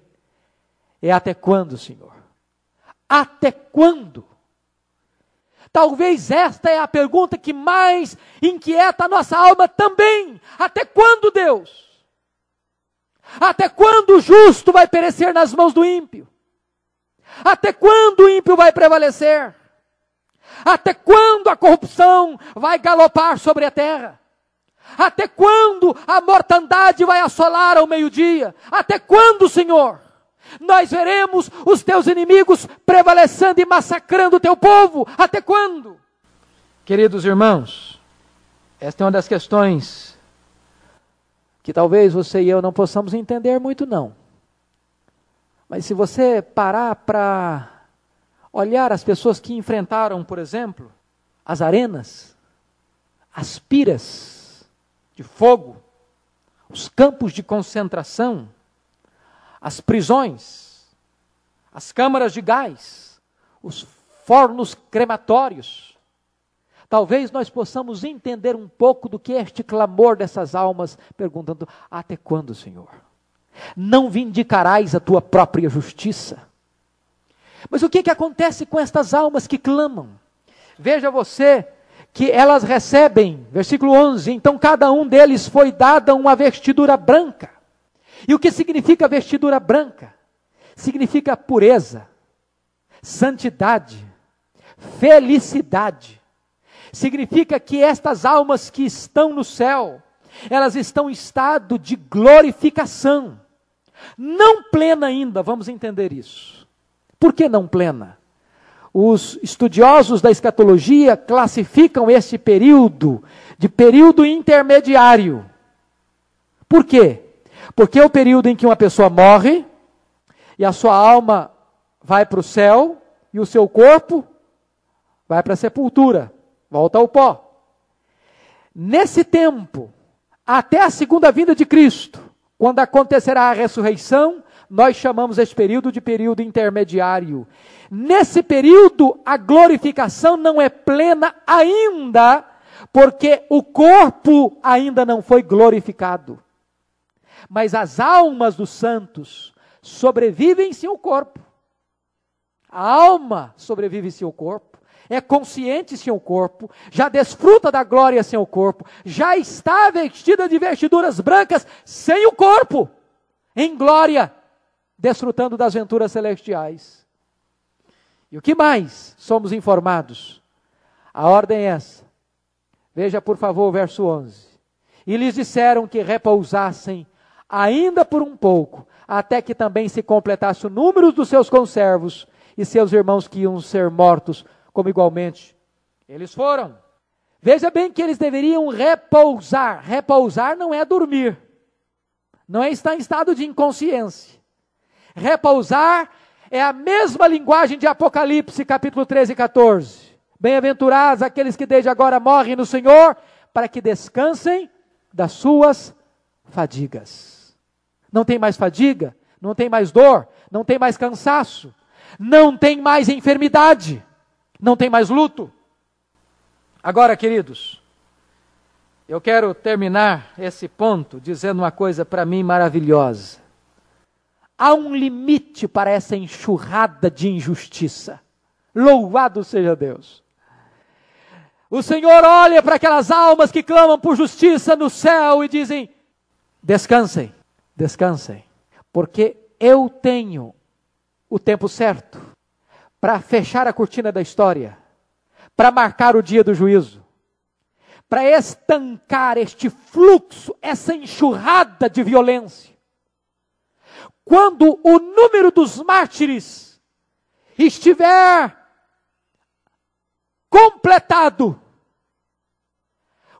é até quando, Senhor? Até quando? Talvez esta é a pergunta que mais inquieta a nossa alma também. Até quando, Deus? Até quando o justo vai perecer nas mãos do ímpio? Até quando o ímpio vai prevalecer? Até quando a corrupção vai galopar sobre a terra? Até quando a mortandade vai assolar ao meio-dia? Até quando, Senhor, nós veremos os teus inimigos prevalecendo e massacrando o teu povo? Até quando? Queridos irmãos, esta é uma das questões que talvez você e eu não possamos entender muito, não. Mas se você parar para olhar as pessoas que enfrentaram, por exemplo, as arenas, as piras de fogo, os campos de concentração, as prisões, as câmaras de gás, os fornos crematórios. Talvez nós possamos entender um pouco do que é este clamor dessas almas, perguntando: até quando, Senhor? Não vindicarás a tua própria justiça? Mas o que acontece com estas almas que clamam? Veja você que elas recebem, versículo 11, então cada um deles foi dada uma vestidura branca. E o que significa vestidura branca? Significa pureza, santidade, felicidade. Significa que estas almas que estão no céu, elas estão em estado de glorificação. Não plena ainda, vamos entender isso. Por que não plena? Os estudiosos da escatologia classificam esse período de período intermediário. Por quê? Porque é o período em que uma pessoa morre e a sua alma vai para o céu e o seu corpo vai para a sepultura, volta ao pó. Nesse tempo, até a segunda vinda de Cristo, quando acontecerá a ressurreição, nós chamamos esse período de período intermediário. Nesse período, a glorificação não é plena ainda, porque o corpo ainda não foi glorificado. Mas as almas dos santos sobrevivem sem o corpo. A alma sobrevive sem o corpo, é consciente sem o corpo, já desfruta da glória sem o corpo, já está vestida de vestiduras brancas sem o corpo, em glória, desfrutando das venturas celestiais. E o que mais somos informados? A ordem é essa. Veja por favor o verso 11. E lhes disseram que repousassem ainda por um pouco, até que também se completasse o número dos seus conservos e seus irmãos que iam ser mortos, como igualmente eles foram. Veja bem que eles deveriam repousar. Repousar não é dormir, não é estar em estado de inconsciência. Repousar é a mesma linguagem de Apocalipse, capítulo 13 e 14. Bem-aventurados aqueles que desde agora morrem no Senhor, para que descansem das suas fadigas. Não tem mais fadiga, não tem mais dor, não tem mais cansaço, não tem mais enfermidade, não tem mais luto. Agora, queridos, eu quero terminar esse ponto dizendo uma coisa para mim maravilhosa. Há um limite para essa enxurrada de injustiça. Louvado seja Deus. O Senhor olha para aquelas almas que clamam por justiça no céu e dizem: descansem, descansem, porque eu tenho o tempo certo para fechar a cortina da história, para marcar o dia do juízo, para estancar este fluxo, essa enxurrada de violência. Quando o número dos mártires estiver completado,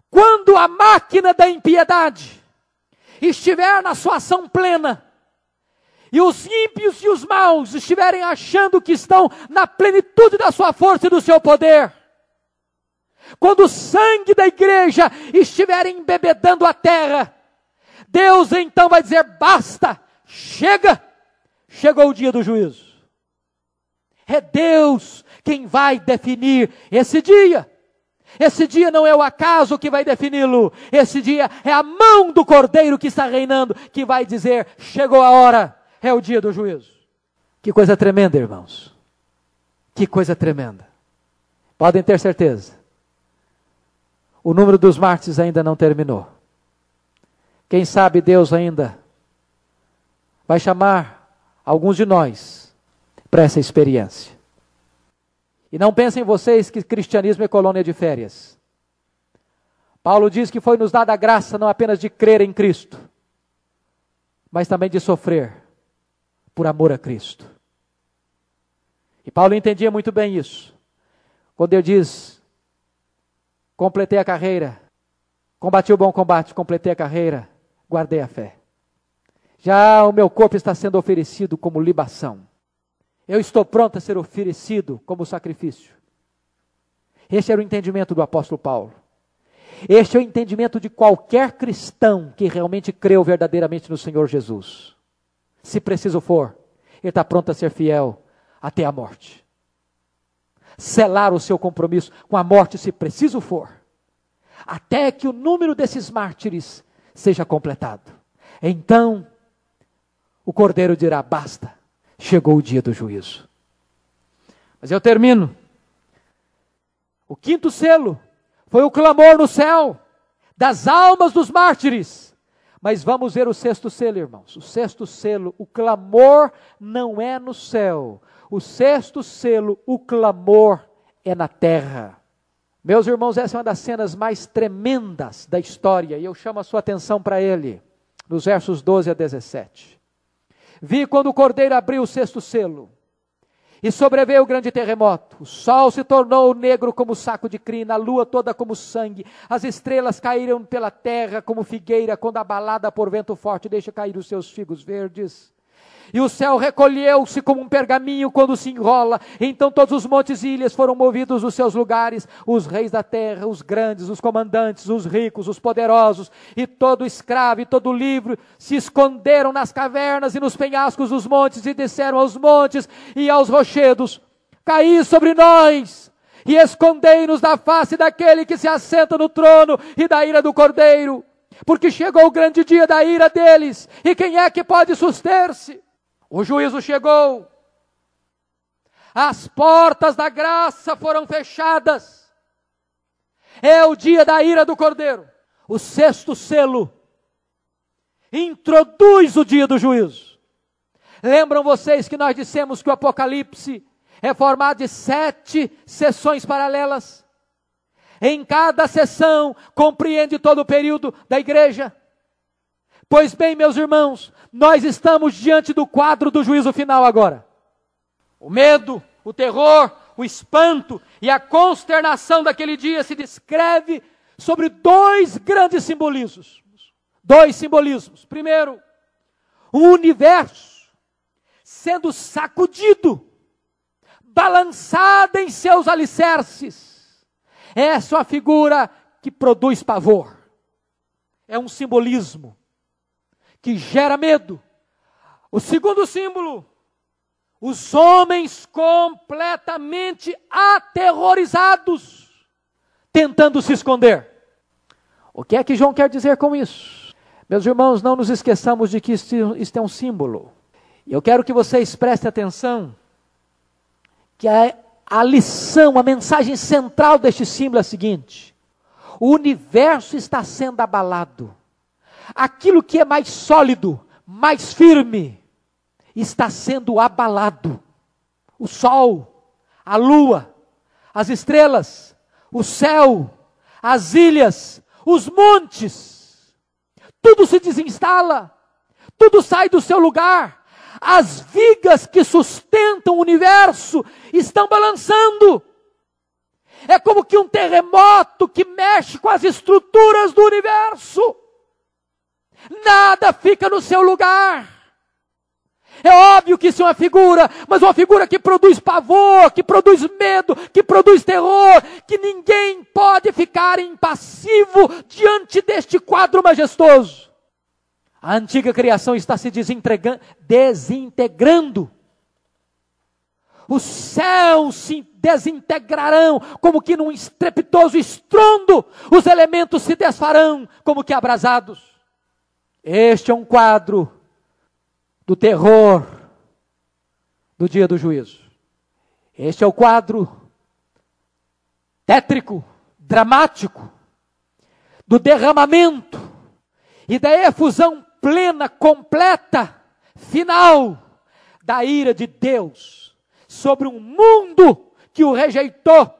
quando a máquina da impiedade estiver na sua ação plena, e os ímpios e os maus estiverem achando que estão na plenitude da sua força e do seu poder, quando o sangue da igreja estiver embebedando a terra, Deus então vai dizer: basta, chega, chegou o dia do juízo. É Deus quem vai definir esse dia. Esse dia não é o acaso que vai defini-lo. Esse dia é a mão do Cordeiro que está reinando, que vai dizer: chegou a hora, é o dia do juízo. Que coisa tremenda, irmãos. Que coisa tremenda. Podem ter certeza. O número dos mártires ainda não terminou. Quem sabe Deus ainda vai chamar alguns de nós para essa experiência. E não pensem vocês que cristianismo é colônia de férias. Paulo diz que foi nos dada a graça não apenas de crer em Cristo, mas também de sofrer por amor a Cristo. E Paulo entendia muito bem isso. Quando ele diz: completei a carreira, combati o bom combate, completei a carreira, guardei a fé. Já o meu corpo está sendo oferecido como libação. Eu estou pronto a ser oferecido como sacrifício. Este era o entendimento do apóstolo Paulo. Este é o entendimento de qualquer cristão que realmente creu verdadeiramente no Senhor Jesus. Se preciso for, ele está pronto a ser fiel até a morte. selar o seu compromisso com a morte, se preciso for, até que o número desses mártires seja completado. Então, o Cordeiro dirá: basta, chegou o dia do juízo. Mas eu termino. O quinto selo foi o clamor no céu das almas dos mártires. Mas vamos ver o sexto selo, irmãos. O sexto selo, o clamor não é no céu. O sexto selo, o clamor é na terra. Meus irmãos, essa é uma das cenas mais tremendas da história, e eu chamo a sua atenção para ele, nos versos 12 a 17. Vi quando o Cordeiro abriu o sexto selo, e sobreveio o grande terremoto. O sol se tornou negro como saco de crina, a lua toda como sangue, as estrelas caíram pela terra como figueira, quando abalada por vento forte deixa cair os seus figos verdes. E o céu recolheu-se como um pergaminho quando se enrola. Então todos os montes e ilhas foram movidos dos seus lugares. Os reis da terra, os grandes, os comandantes, os ricos, os poderosos, e todo escravo e todo livre, se esconderam nas cavernas e nos penhascos dos montes, e disseram aos montes e aos rochedos: caí sobre nós, e escondei-nos da face daquele que se assenta no trono e da ira do Cordeiro. Porque chegou o grande dia da ira deles, e quem é que pode suster-se? O juízo chegou, as portas da graça foram fechadas, é o dia da ira do Cordeiro. O sexto selo introduz o dia do juízo. Lembram vocês que nós dissemos que o Apocalipse é formado de 7 sessões paralelas? Em cada sessão compreende todo o período da igreja. Pois bem, meus irmãos, nós estamos diante do quadro do juízo final agora. O medo, o terror, o espanto e a consternação daquele dia se descreve sobre 2 grandes simbolismos. 2 simbolismos. Primeiro, o universo sendo sacudido, balançado em seus alicerces. Essa é uma figura que produz pavor. É um simbolismo que gera medo. O segundo símbolo, os homens completamente aterrorizados, tentando se esconder. O que é que João quer dizer com isso? Meus irmãos, não nos esqueçamos de que isto é um símbolo. E eu quero que vocês prestem atenção, que a lição, a mensagem central deste símbolo é a seguinte: o universo está sendo abalado. Aquilo que é mais sólido, mais firme, está sendo abalado. O sol, a lua, as estrelas, o céu, as ilhas, os montes, tudo se desinstala, tudo sai do seu lugar. As vigas que sustentam o universo estão balançando. É como que um terremoto que mexe com as estruturas do universo. Nada fica no seu lugar. É óbvio que isso é uma figura, mas uma figura que produz pavor, que produz medo, que produz terror, que ninguém pode ficar impassivo diante deste quadro majestoso. A antiga criação está se desintegrando. Os céus se desintegrarão como que num estrepitoso estrondo. Os elementos se desfarão como que abrasados. Este é um quadro do terror do dia do juízo. Este é o quadro tétrico, dramático, do derramamento e da efusão plena, completa, final da ira de Deus sobre um mundo que o rejeitou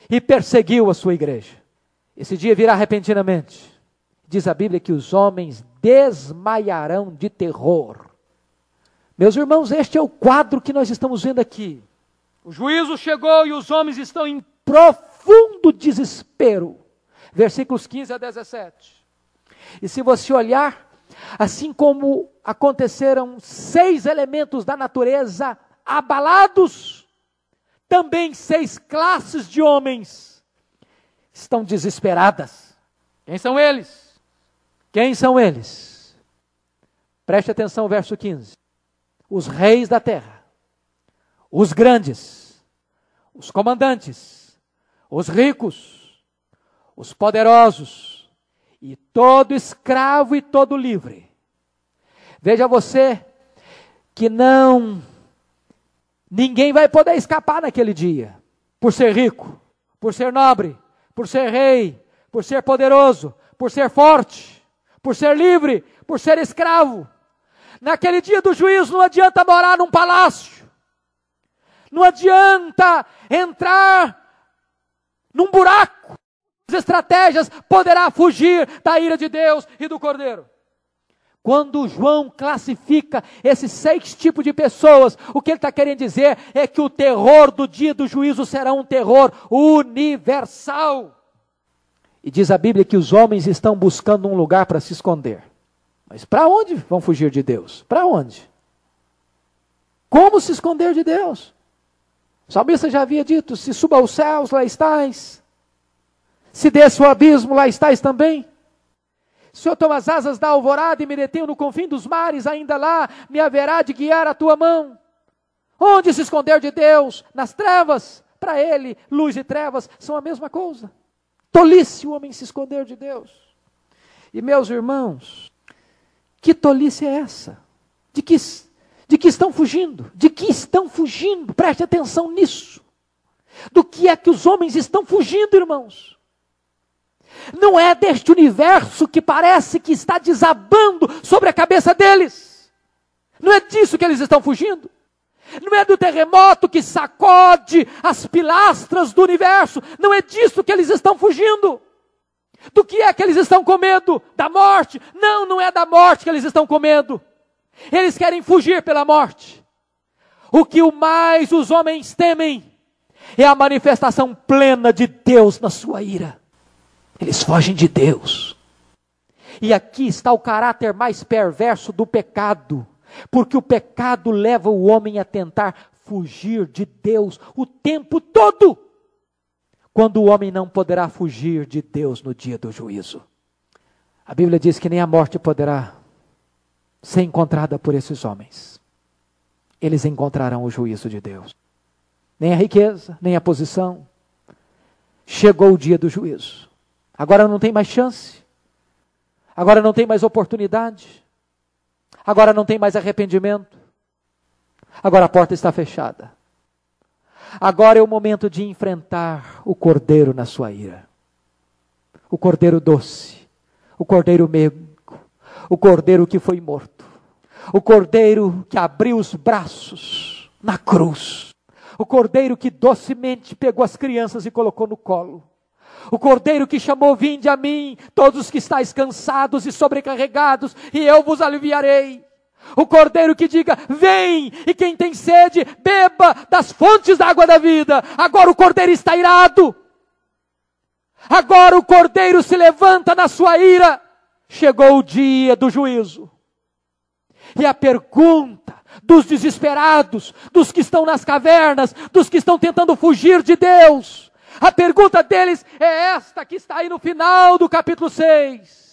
e perseguiu a sua igreja. Esse dia virá repentinamente. Diz a Bíblia que os homens desmaiarão de terror. Meus irmãos, este é o quadro que nós estamos vendo aqui. O juízo chegou e os homens estão em profundo desespero. Versículos 15 a 17. E se você olhar, assim como aconteceram 6 elementos da natureza abalados, também 6 classes de homens estão desesperadas. Quem são eles? Quem são eles? Preste atenção ao verso 15. Os reis da terra, os grandes, os comandantes, os ricos, os poderosos e todo escravo e todo livre. Veja você que ninguém vai poder escapar naquele dia, por ser rico, por ser nobre, por ser rei, por ser poderoso, por ser forte, por ser livre, por ser escravo. Naquele dia do juízo não adianta morar num palácio, não adianta entrar num buraco. As estratégias poderá fugir da ira de Deus e do Cordeiro. Quando João classifica esses 6 tipos de pessoas, o que ele está querendo dizer é que o terror do dia do juízo será um terror universal. E diz a Bíblia que os homens estão buscando um lugar para se esconder. Mas para onde vão fugir de Deus? Para onde? Como se esconder de Deus? O salmista já havia dito, se suba aos céus, lá estás. Se desça o abismo, lá estás também. Se eu tomo as asas da alvorada e me detenho no confim dos mares, ainda lá me haverá de guiar a tua mão. Onde se esconder de Deus? Nas trevas. Para ele, luz e trevas são a mesma coisa. Tolice o homem se esconder de Deus. E meus irmãos, que tolice é essa? De que estão fugindo? De que estão fugindo? Preste atenção nisso. Do que é que os homens estão fugindo, irmãos? Não é deste universo que parece que está desabando sobre a cabeça deles. Não é disso que eles estão fugindo. Não é do terremoto que sacode as pilastras do universo. Não é disso que eles estão fugindo. Do que é que eles estão com medo? Da morte? Não, não é da morte que eles estão com medo. Eles querem fugir pela morte. O que mais os homens temem é a manifestação plena de Deus na sua ira. Eles fogem de Deus. E aqui está o caráter mais perverso do pecado. Porque o pecado leva o homem a tentar fugir de Deus o tempo todo. Quando o homem não poderá fugir de Deus no dia do juízo. A Bíblia diz que nem a morte poderá ser encontrada por esses homens. Eles encontrarão o juízo de Deus. Nem a riqueza, nem a posição. Chegou o dia do juízo. Agora não tem mais chance. Agora não tem mais oportunidade. Agora não tem mais arrependimento. Agora a porta está fechada. Agora é o momento de enfrentar o Cordeiro na sua ira. O Cordeiro doce. O Cordeiro meigo. O Cordeiro que foi morto. O Cordeiro que abriu os braços na cruz. O Cordeiro que docemente pegou as crianças e colocou no colo. O Cordeiro que chamou, vinde a mim, todos os que estáis cansados e sobrecarregados, e eu vos aliviarei. O Cordeiro que diga, vem, e quem tem sede, beba das fontes da água da vida. Agora o Cordeiro está irado. Agora o Cordeiro se levanta na sua ira. Chegou o dia do juízo. E a pergunta dos desesperados, dos que estão nas cavernas, dos que estão tentando fugir de Deus, a pergunta deles é esta que está aí no final do capítulo 6.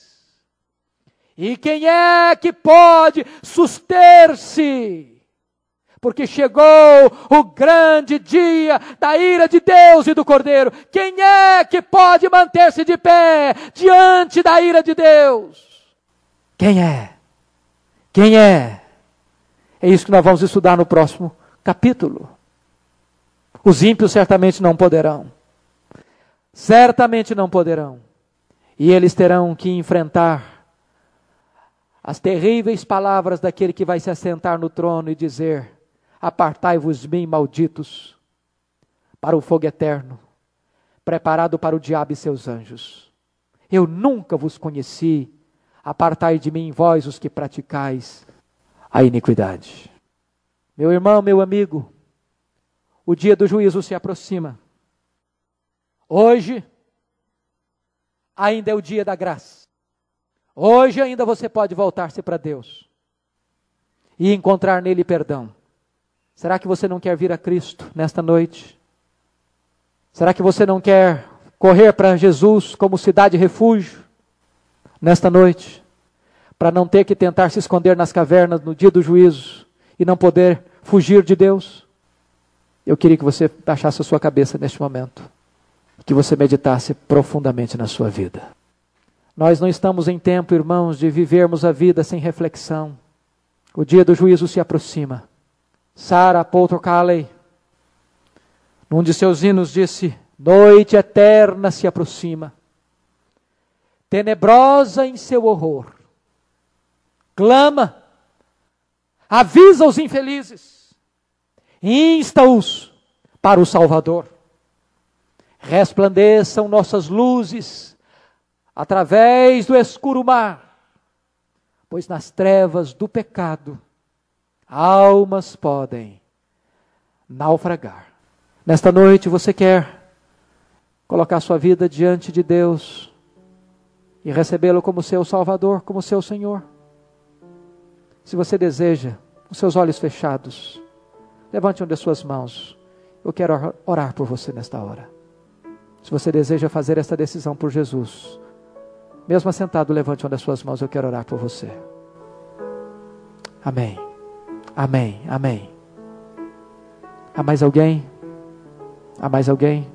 E quem é que pode suster-se? Porque chegou o grande dia da ira de Deus e do Cordeiro. Quem é que pode manter-se de pé diante da ira de Deus? Quem é? Quem é? É isso que nós vamos estudar no próximo capítulo. Os ímpios certamente não poderão. Certamente não poderão. E eles terão que enfrentar as terríveis palavras daquele que vai se assentar no trono e dizer, apartai-vos de mim, malditos, para o fogo eterno, preparado para o diabo e seus anjos. Eu nunca vos conheci, apartai de mim, vós os que praticais a iniquidade. Meu irmão, meu amigo, o dia do juízo se aproxima. Hoje, ainda é o dia da graça. Hoje ainda você pode voltar-se para Deus e encontrar nele perdão. Será que você não quer vir a Cristo nesta noite? Será que você não quer correr para Jesus como cidade refúgio nesta noite? Para não ter que tentar se esconder nas cavernas no dia do juízo e não poder fugir de Deus? Eu queria que você baixasse a sua cabeça neste momento, que você meditasse profundamente na sua vida. Nós não estamos em tempo, irmãos, de vivermos a vida sem reflexão. O dia do juízo se aproxima. Sarah Poltracalley, num de seus hinos, disse: noite eterna se aproxima, tenebrosa em seu horror. Clama, avisa os infelizes, insta-os para o Salvador. Resplandeçam nossas luzes através do escuro mar, pois nas trevas do pecado almas podem naufragar. Nesta noite você quer colocar sua vida diante de Deus e recebê-lo como seu Salvador, como seu Senhor? Se você deseja, com seus olhos fechados, levante uma das suas mãos. Eu quero orar por você nesta hora. Se você deseja fazer esta decisão por Jesus, mesmo assentado, levante uma das suas mãos. Eu quero orar por você. Amém. Amém. Amém. Há mais alguém? Há mais alguém?